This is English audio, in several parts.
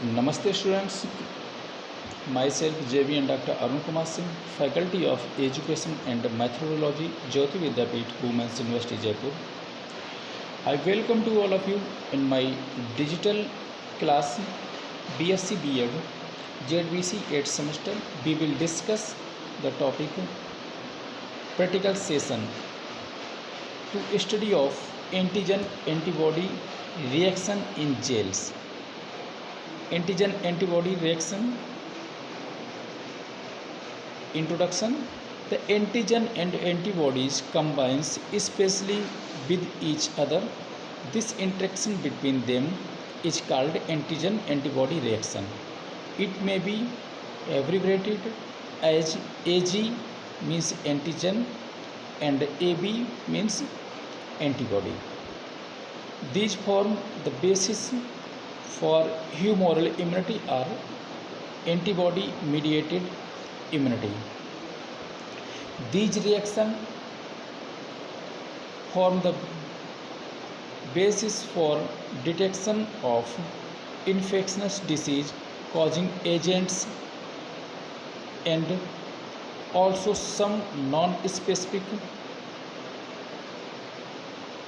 Namaste students, myself JV and Dr. Arun Kumar Singh, Faculty of Education and Methodology, Jyoti Vidyapeeth, Women's University, Jaipur. I welcome to all of you in my digital class BSc B.Ed ZVC 8th semester. We will discuss the topic practical session to study of antigen antibody reaction in gels. Antigen antibody reaction introduction. The antigen and antibodies combines especially with each other. This interaction between them is called antigen antibody reaction. It may be abbreviated as AG means antigen and AB means antibody. These form the basis for humoral immunity or antibody mediated immunity. These reactions form the basis for detection of infectious disease causing agents and also some non-specific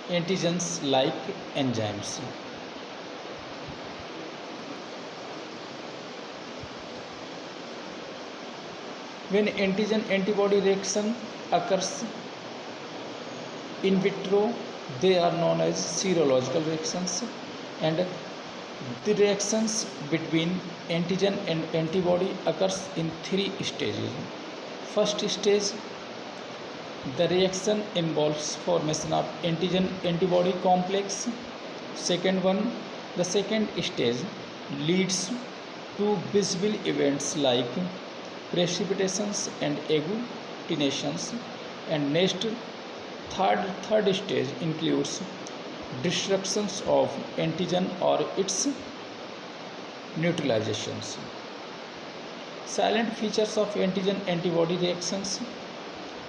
antigens like enzymes. When antigen antibody reaction occurs in vitro, they are known as serological reactions, and the reactions between antigen and antibody occurs in three stages. First stage, the reaction involves formation of antigen antibody complex. Second one, the second stage leads to visible events like precipitations and agglutinations, and next third stage includes destructions of antigen or its neutralizations. Silent features of antigen antibody reactions: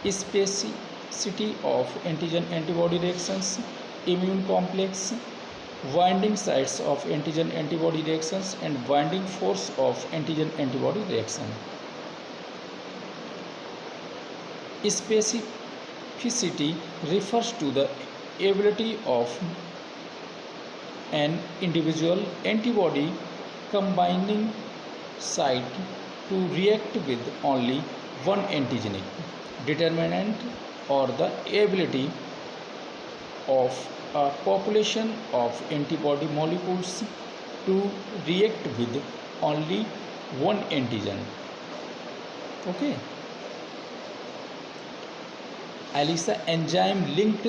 specificity of antigen antibody reactions, immune complex, binding sites of antigen antibody reactions, and binding force of antigen antibody reaction. Specificity refers to the ability of an individual antibody combining site to react with only one antigenic determinant, or the ability of a population of antibody molecules to react with only one antigen. Okay. ELISA enzyme linked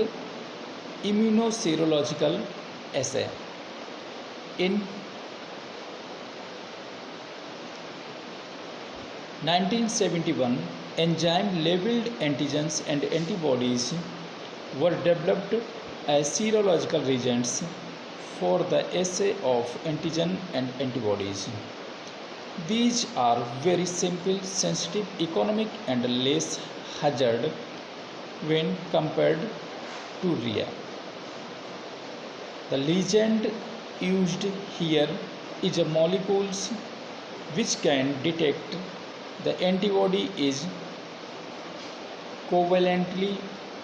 immunoserological assay. In 1971, enzyme labeled antigens and antibodies were developed as serological reagents for the assay of antigen and antibodies. These are very simple, sensitive, economic, and less hazard when compared to RIA. The legend used here is a molecules which can detect the antibody is covalently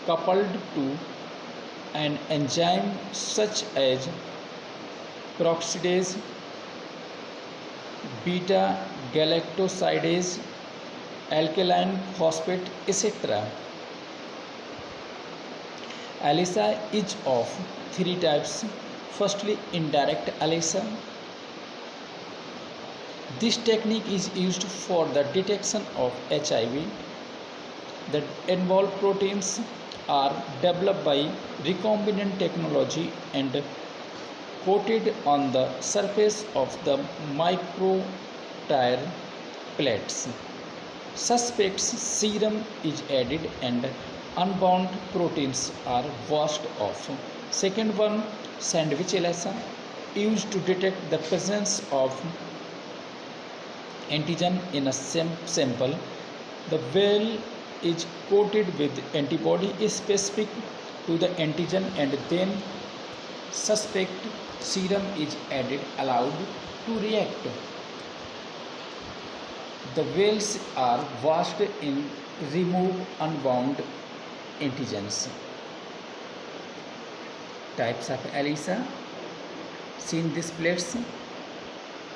coupled to an enzyme such as peroxidase, beta galactosidase, alkaline phosphate, etc. ELISA is of three types. Firstly, indirect ELISA. This technique is used for the detection of HIV. The involved proteins are developed by recombinant technology and coated on the surface of the microtire plates. Suspect's serum is added and unbound proteins are washed off. Second one, sandwich ELISA, used to detect the presence of antigen in a sample. The well is coated with antibody specific to the antigen, and then suspect serum is added allowed to react. The wells are washed in remove unbound antigens. Types of ELISA seen these plates.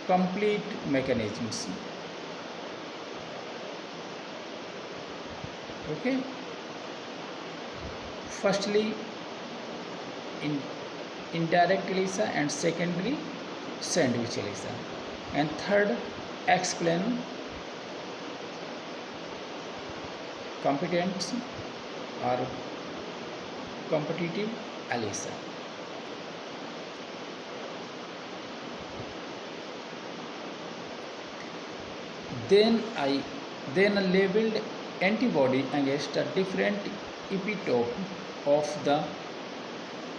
Complete mechanisms. Okay. Firstly, in indirect ELISA, and secondly sandwich ELISA, and third explain competence or competitive ELISA. Then a labeled antibody against a different epitope of the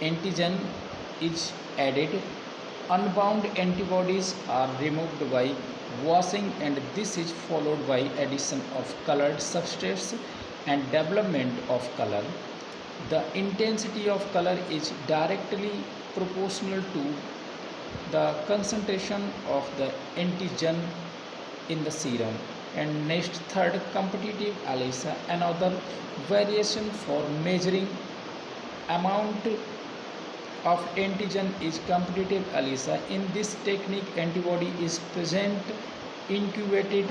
antigen is added. Unbound antibodies are removed by washing, and this is followed by addition of colored substrates and development of color. The intensity of color is directly proportional to the concentration of the antigen in the serum. And next, third, competitive ELISA, another variation for measuring amount of antigen is competitive ELISA. In this technique, antibody is present incubated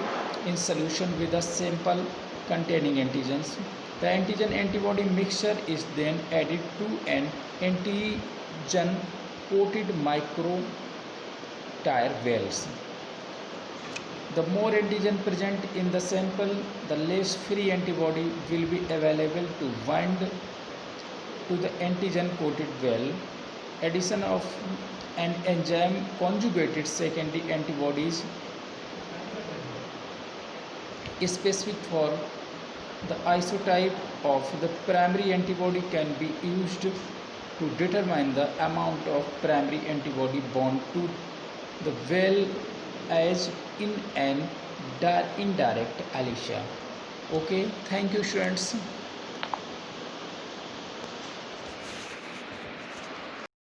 in solution with a sample containing antigens. The antigen antibody mixture is then added to an antigen coated micro tire wells. The more antigen present in the sample, the less free antibody will be available to bind to the antigen coated well. Addition of an enzyme conjugated secondary antibodies specific for the isotype of the primary antibody can be used to determine the amount of primary antibody bound to the well as in an indirect ELISA. Okay, thank you students.